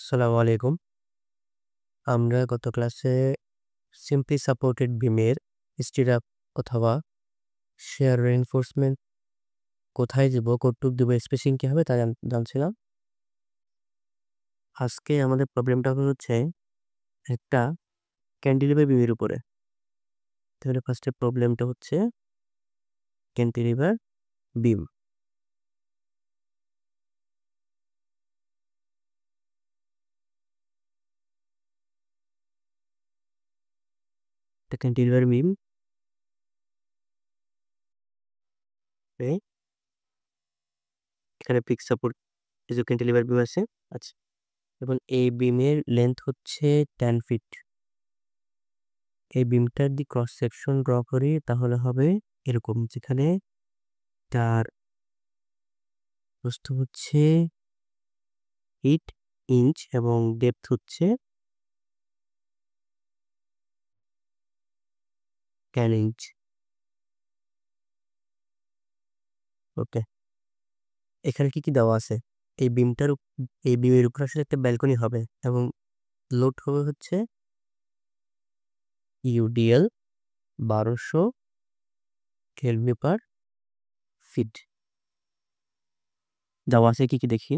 আসসালামু আলাইকুম। আমরা গত ক্লাসে সিম্পলি সাপোর্টেড বিমের স্টিরাপ অথবা শেয়ার রিইনফোর্সমেন্ট কোথায় দিব, কতটুক দিব, স্পেসিং কি হবে তা জানছিলাম। আজকে আমাদের প্রবলেমটা হচ্ছে একটা ক্যান্টিলিভার বিমের উপরে। তাহলে ফার্স্টে প্রবলেমটা হচ্ছে ক্যান্টিলিভার বিম। ক্যান্টিলিভার বিম এখানে ফিক্স সাপোর্ট যে ক্যান্টিলিভার বিম আছে। আচ্ছা, এবং এই বিমের লেন্থ হচ্ছে 10 ফিট। এই বিমটার দি ক্রস সেকশন ড্র করি তাহলে হবে এরকম, যেখানে তার প্রস্থ হচ্ছে 8 ইঞ্চ এবং ডেপথ হচ্ছে 10 ইঞ্চ। ওকে, এখানে কি দেওয়া আছে? এই বিমের উপর আসলে একটা ব্যালকনি হবে এবং লোড হবে হচ্ছে ইউডিএল 1200 কেলভি পার ফিট। দেওয়া আছে কি দেখি।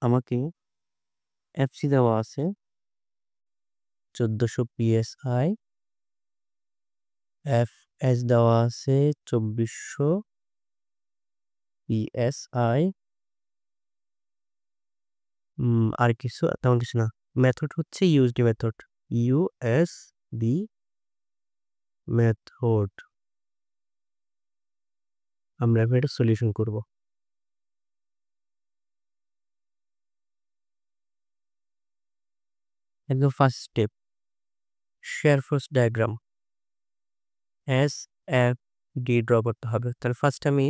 আমাকে এফসি দেওয়া আছে 1400 পিএসআই, এফএস দেওয়া আছে 2400 পিএসআই। আর তেমন কিছু না। মেথড হচ্ছে ইউএসডি মেথড, ইউএসডি মেথড। আমরা এখন এটা সলিউশন করব। একদম first step, share force diagram S F D draw করতে হবে। তাহলে ফার্স্ট আমি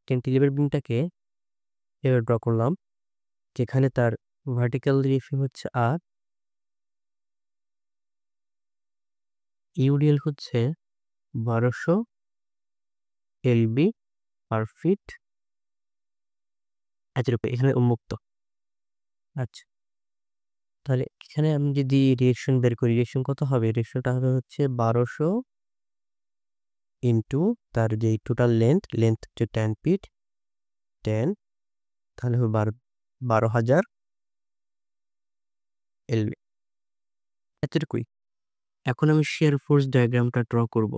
ক্যান্টিলিভার বিমটাকে এভাবে ড্র করলাম, যেখানে তার ভার্টিক্যাল রিফিং হচ্ছে আর, ইউডিএল হচ্ছে 1200 এলবি পার ফিট। এখানে উন্মুক্ত। আচ্ছা, তাহলে এখানে আমি যদি রিয়েকশন বের করি, রিয়েকশন কত হবে? রিয়েকশনটা হবে হচ্ছে 1200 ইন্টু তার যে টোটাল লেন্থ হচ্ছে 10 ফিট, 10, তাহলে হবে 12,000 এলবি। এতটুকুই। এখন আমি শেয়ার ফোর্স ডায়াগ্রামটা ড্র করব।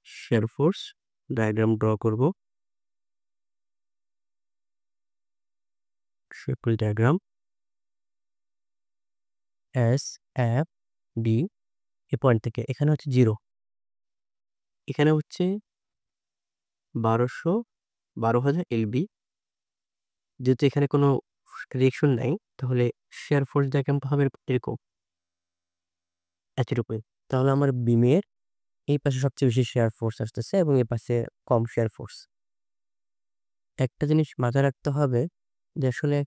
শেয়ার ফোর্স ডায়াগ্রাম ড্র করব। Shear force diagram S F D, A point থেকে এখানে হচ্ছে 0, এখানে হচ্ছে 12,000 এলবি। যেহেতু এখানে কোনো রিয়েকশন নাই, তাহলে শেয়ার ফোর্স ডায়াগ্রামটা হবে এরকম, এতটুকুই। তাহলে আমার বিমের এই পাশে সবচেয়ে বেশি শেয়ার ফোর্স আসতেছে এবং এই পাশে কম শেয়ার ফোর্স। একটা জিনিস মাথায় রাখতে হবে যে আসলে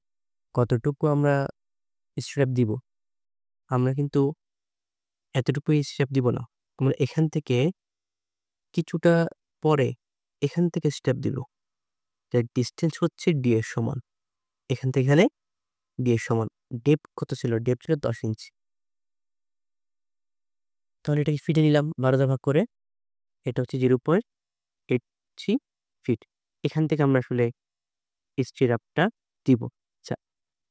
কতটুকু আমরা স্ট্র্যাপ দিব। আমরা কিন্তু এতটুকুই স্ট্র্যাপ দিব না, আমরা এখান থেকে কিছুটা পরে এখান থেকে স্টেপ দিব। যার ডিস্টেন্স হচ্ছে ডি এর সমান। এখান থেকে এখানে ডি এর সমান। ডেপথ কত ছিল? ডেপথ ছিল 10 ইঞ্চি। তাহলে এটাকে ফিটে নিলাম 12 দ্বারা ভাগ করে। এটা হচ্ছে 0.83 ফিট। এখান থেকে আমরা আসলে স্টিরাপটা দিব। আচ্ছা,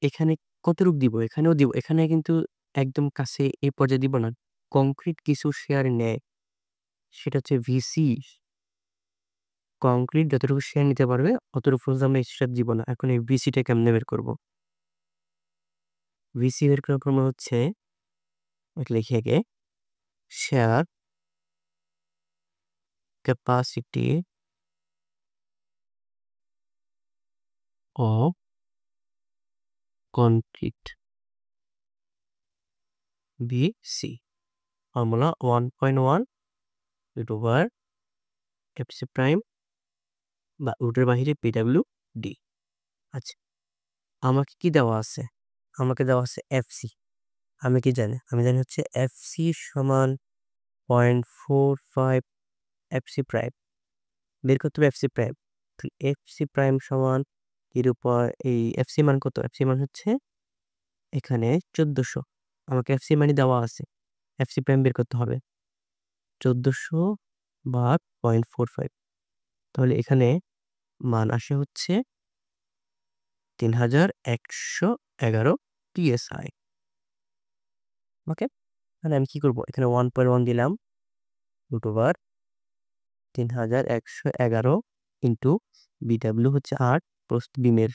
এখানে কতটুক দিব? এখানেও দিব। এখানে কিন্তু একদম কাছে এই পর্যায়ে দিব না। কংক্রিট কিছু শেয়ার নেয়, সেটা হচ্ছে ভিসি। কংক্রিট যতটুকু শেয়ার নিতে পারবে অতটুকু আমরা স্ট্র্যাপ দিব না। এখন এই ভিসিটা কেমনে বের করব? ভিসি বের করার ফর্মুলা হচ্ছে, লিখি আগে, shear capacity of concrete, VC formula 1.1 root over FC prime বা রুটের বাহিরে পিডাব্লিউ ডি। আচ্ছা, আমাকে কি দেওয়া আছে? আমাকে দেওয়া আছে এফসি। আমি কি জানি? আমি জানি হচ্ছে এফসি সমান 0.45 এফসি প্রাইম। বের করতে হবে এফসি প্রাইম। এফসি প্রাইম সমান এর উপর এই এফসি মান কত? এফসি মান হচ্ছে এখানে 1400। আমাকে এফসি মানই দেওয়া আছে, এফসি প্রাইম বের করতে হবে। 1400 ভাগ 0.45, তাহলে এখানে মান আসে হচ্ছে 3111 PSI। ওকে, তাহলে আমি কি করব? এখানে 1.1 দিলাম, রুট ওভার 3111 ইন্টু বিডাব্লিউ হচ্ছে 8, প্রস্থ বিমের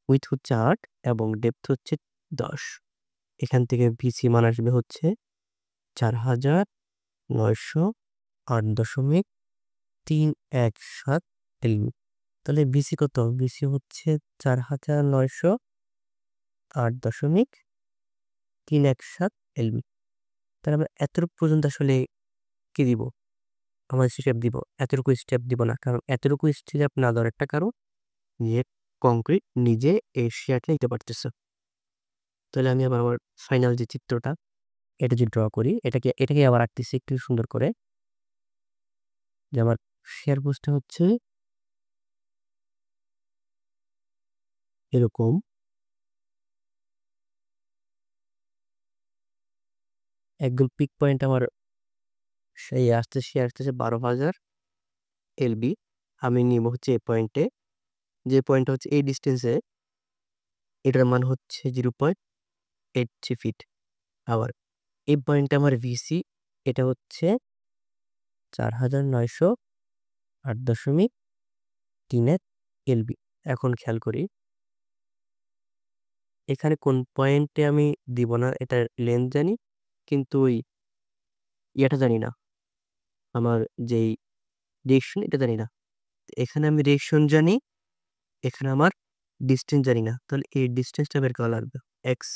উইথ হচ্ছে 8 এবং ডেপথ হচ্ছে 10। এখান থেকে ভিসি মান আসবে হচ্ছে 4908.317 এলবি। তাহলে ভিসি কত? ভিসি হচ্ছে 4908.317 এলবি। তাহলে আমরা এতটুকু পর্যন্ত আসলে কি দিব? আমার স্টেপ দিব, এতটুকু স্টেপ দিব না, কারণ এতটুকু স্টেপ না দেওয়ার একটা কারণ যে কংক্রিট নিজে এই শেয়ারটা নিতে পারতেছে। তাহলে আমি আবার আমার ফাইনাল যে চিত্রটা এটা যদি ড্র করি, এটাকে আবার আঁকতেছি একটু সুন্দর করে, যে আমার শেয়ার পোস্টটা হচ্ছে এরকম। একদম পিক পয়েন্ট আমার সেই আসতেছে 12,000 এলবি। আমি নিব হচ্ছে এই পয়েন্টে, যে পয়েন্টটা হচ্ছে এই ডিস্টেন্সে, এটার মান হচ্ছে 0.83 ফিট। আবার এই পয়েন্টে আমার ভিসি এটা হচ্ছে 4908.31 এলবি। এখন খেয়াল করি এখানে কোন পয়েন্টে আমি দিব না, এটা লেন্থ জানি কিন্তু ওই ইয়েটা জানি না, আমার যেই ডিরেকশন এটা জানি না। এখানে আমি ডিরেকশন জানি, এখানে আমার ডিস্টেন্স জানি না, তাহলে এই ডিস্টেন্সটা বের করা লাগবে এক্স,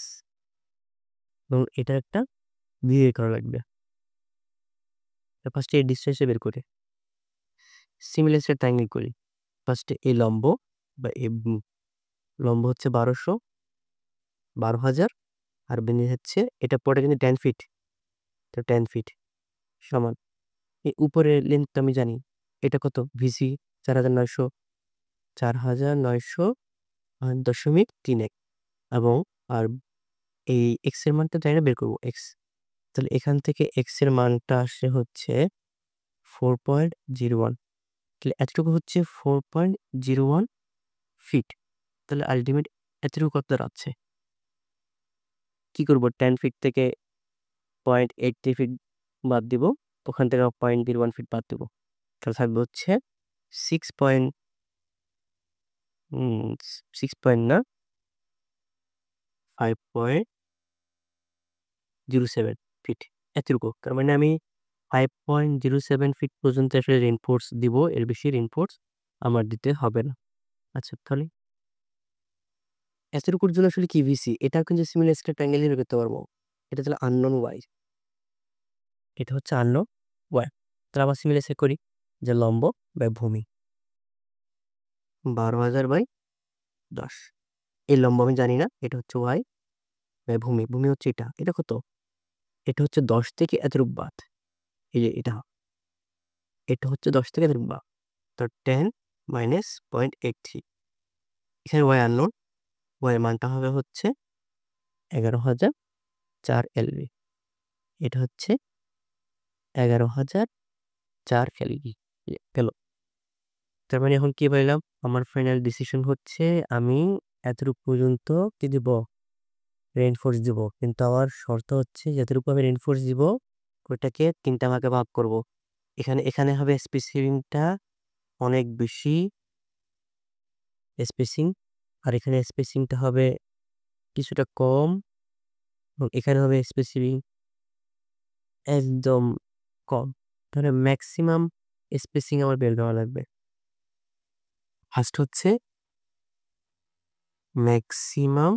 এবং এটা একটা ভি বের করা লাগবে। ফার্স্টে এই ডিস্টেন্সটা বের করে সিমিলার ট্রায়াঙ্গেল করি। ফার্স্টে এই লম্ব বা এই লম্ব হচ্ছে 12,000, আর বেনি হচ্ছে এটা পড়ে কিন্তু 10 ফিট, তো 10 ফিট সমান এই উপরের লেন্থটা আমি জানি, এটা কত? ভিসি 4900, 4900.31 এবং আর এই এক্স এর মানটা জানি না, বের করবো এক্স। তাহলে এখান থেকে এক্স এর মানটা আসে হচ্ছে 4.01, তাহলে এতটুকু হচ্ছে 4.01 ফিট। তাহলে আলটিমেট এতটুকু কত দাঁড়াচ্ছে? কি করব? 10 ফিট থেকে 0.83 ফিট বাদ দিব, ওখান থেকে 0.01 ফিট বাদ দিব, তাহলে থাকবে হচ্ছে 6 না 5.07 ফিট, এতটুকু। তার মানে আমি 5.07 ফিট পর্যন্ত আসলে রেইনফোর্স দিব, এর বেশি রেইনফোর্স আমার দিতে হবে না। আচ্ছা, তাহলে এতটুকুর জন্য আসলে কি ভিসি? এটাও কিন্তু সিমিলার স্কেল ট্রায়াঙ্গেল বের করতে পারবো। এটা তাহলে আননোন ওয়াই, এটা হচ্ছে আননোন ওয়াই। তাহলে আবার সিমিলার স্কেল করি, যে লম্ব বাই ভূমি 12,000/10। এই লম্ব আমি জানি না, এটা হচ্ছে ওয়াই বাই ভূমি। ভূমি হচ্ছে এটা, এটা কত? এটা হচ্ছে 10 থেকে এতটুকু বাদ, এই যে এটা হচ্ছে 10 থেকে এতটুকু বাদ, তো 10 মাইনাস 0.83। এখানে ওয়াই আননোন, ওয়াই মানটা হবে হচ্ছে 11,004 এলবি। এটা হচ্ছে 11,004 এলবি গেল। তার মানে এখন কি পাইলাম? আমার ফাইনাল ডিসিশন হচ্ছে আমি এতটুকু পর্যন্ত কি দিব? রেইনফোর্স দিব, কিন্তু আমার শর্ত হচ্ছে যতটুকু আমি রেইনফোর্স দিব ওইটাকে 3টা ভাগে ভাগ করব। এখানে এখানে হবে স্পেসিংটা অনেক বেশি স্পেসিং, আর এখানে স্পেসিংটা হবে কিছুটা কম, এবং এখানে হবে স্পেসিং একদম কম। তাহলে ম্যাক্সিমাম স্পেসিং আমার বের করা লাগবে। ফার্স্ট হচ্ছে ম্যাক্সিমাম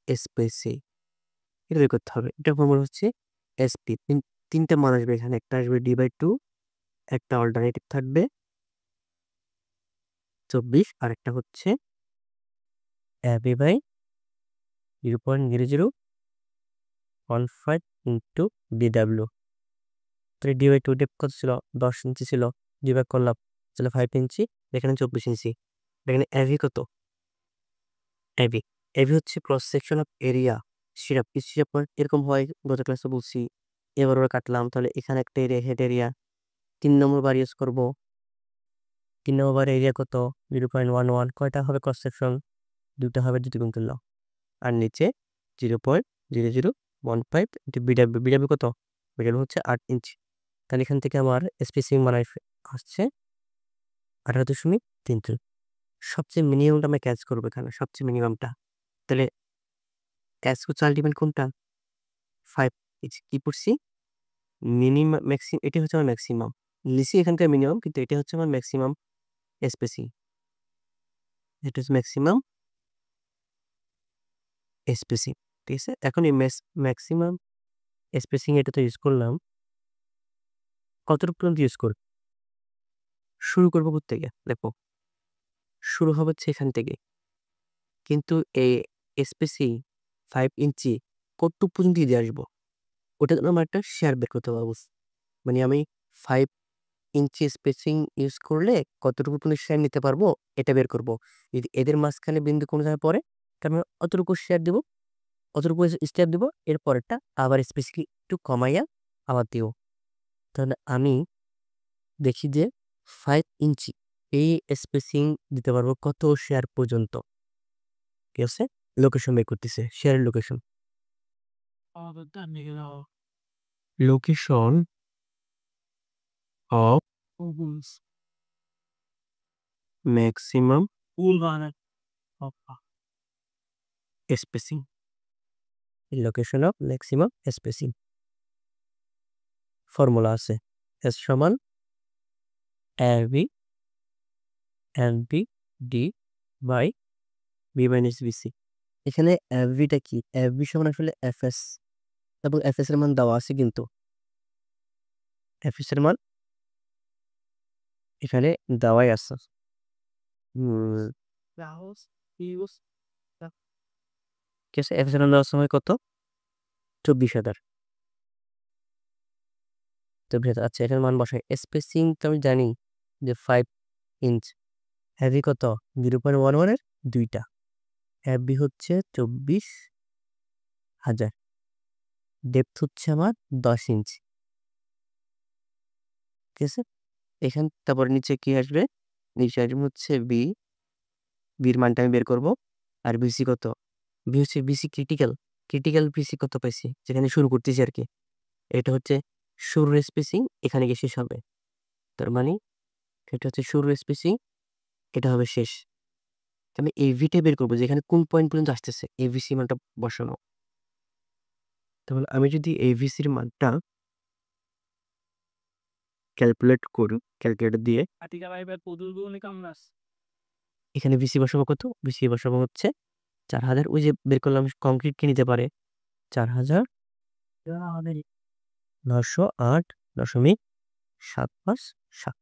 স্পেসিং, এটা বের করতে হবে। এটা ফর্মুলা হচ্ছে এসপি। তিনটা মান আসবে এখানে, একটা আসবে d/2, একটা অল্টারনেটিভ থাকবে 24, আর একটা হচ্ছে ab/0.0015 ইন্টু ডিডাব্লিউ। তো d/2 ডেপ কত ছিল? 10 ইঞ্চি ছিল, ডিভাইড করলাম তাহলে 5 ইঞ্চি, এখানে 24 ইঞ্চি। এখানে অ্যাভি কত? অ্যাভি অ্যাভি হচ্ছে cross section of area. Syrup কি সিরাপ এরকম হয়, গত ক্লাসে বলছি। এবার ওরা কাটলাম, তাহলে এখানে একটা এরিয়া, হেড এরিয়া। 3 নম্বর বার ইউজ করবো। 3 নম্বর বার এরিয়া কত? 0.11। কয়টা হবে ক্রস সেকশন? 2টা হবে, 2 গুণ করলাম। আর নিচে 0.0015 বিডাব্লিউ। বিডাব্লিউ কত? বিডাব্লিউ হচ্ছে 8 ইঞ্চি। তাহলে এখান থেকে আমার স্পেসিং মানে আসছে 18.33। সবচেয়ে মিনিমামটা আমি ক্যাচ করবো এখানে, সবচেয়ে মিনিমামটা। তাহলে ক্যাচ করছে আলটিমেট কোনটা? 5 ইঞ্চি। কি পড়ছি? মিনিমাম ম্যাক্সিমাম, এটা হচ্ছে আমার ম্যাক্সিমাম। লিসি এখানকার মিনিমাম, কিন্তু এটা হচ্ছে আমার ম্যাক্সিমাম স্পেসিং। এটা হচ্ছে ম্যাক্সিমাম স্পেসিং। ঠিক আছে, এখন এই ম্যাক্সিমাম স্পেসিং এটা তো ইউজ করলাম। কতটুকু পর্যন্ত ইউজ করব? শুরু করবো কোত্থেকে? দেখো, শুরু হবে হচ্ছে এখান থেকে, কিন্তু এই স্পেসিং 5 ইঞ্চি কতটুকু পর্যন্ত দিয়ে আসবো, ওটা জন্য আমার একটা শেয়ার বের করতে পারবো। মানে আমি 5 ইঞ্চি স্পেসিং ইউজ করলে কতটুকু পর্যন্ত শেয়ার নিতে পারবো, এটা বের করব। যদি এদের মাঝখানে বিন্দু কোনো জায়গায় পড়ে, তাহলে আমি অতটুকু শেয়ার দেবো, অতটুকু স্টেপ দেবো, এর পরেরটা আবার স্পেসিং একটু কমাইয়া আবার দিব। তাহলে আমি দেখি যে 5 ইঞ্চি এই স্পেসিং দিতে পারবো কত শেয়ার পর্যন্ত। ঠিক আছে, লোকেশন বের করতেছে, শেয়ারের location. Location of maximum spacing. Location of maximum spacing formula আছে, এস সমান AB D by B minus BC. এখানে এফভিটা কি? এফভি সমান আসলে এফএস, এবং এফএস এর মান দেওয়া আছে, কিন্তু এফএস এর মান এখানে দেওয়াই আছে। ঠিক আছে, এফএস এর মান দেওয়ার সময় কত? 24,000। 24,000। আচ্ছা, এখানে মান বসাই। স্পেসিং তো আমি জানি যে 5 ইঞ্চ। হ্যাভি কত? 0.11 এর 2টা। হ্যাভি হচ্ছে 24,000। ডেপথ হচ্ছে আমার 10 ইঞ্চি। ঠিক আছে, এখান তারপর নিচে কি আসবে? নিচে আসবে হচ্ছে বির মানটা আমি বের করব। আর বিসি কত? বি হচ্ছে বিসি ক্রিটিক্যাল। ক্রিটিক্যাল বিসি কত পাইছি, যেখানে শুরু করতেছি আর কি। এটা হচ্ছে শুরুর স্পেসিং, এখানে গিয়ে শেষ হবে। তার মানে এটা হচ্ছে শুরুর স্পেসিং, এটা হবে শেষ। আমি এভিটা বের করবো, যেখানে কোন পয়েন্ট পর্যন্ত আসতেছে এভিসি মানটা বসানো। তাহলে আমি যদি এভিসির মানটা ক্যালকুলেট করি ক্যালকুলেটর দিয়ে, এখানে বিসি বসাবো কত? বিসি বসাবো হচ্ছে 4,000। ওই যে বের করলাম কংক্রিট কে নিতে পারে 4,908.757।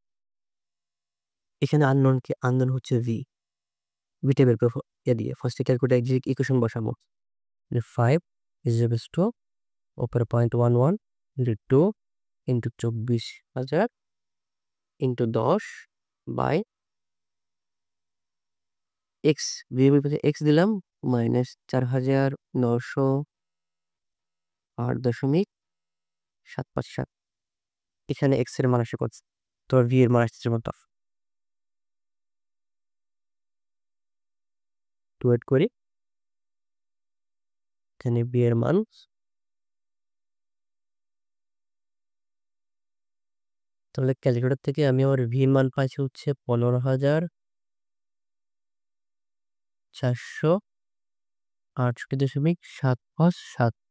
এখানে আননোন হচ্ছে ভিটা বের করবো দিয়ে ফার্স্টে ক্যালকুলেটর ইকুয়েশন বসাবো। 5 ইজ টু ওপরে 0.11 into 2 into 24,000 into 10 by x. X দিলাম মাইনাস 4,908.757। এখানে এক্স এর মান আসে কত? তোর ভি এর মান আসছে মতো। ওয়েট করি, এখানে বি এর মান তাহলে ক্যালকুলেটর থেকে আমি আমার ভি মান পাইছি হচ্ছে 15,468.757।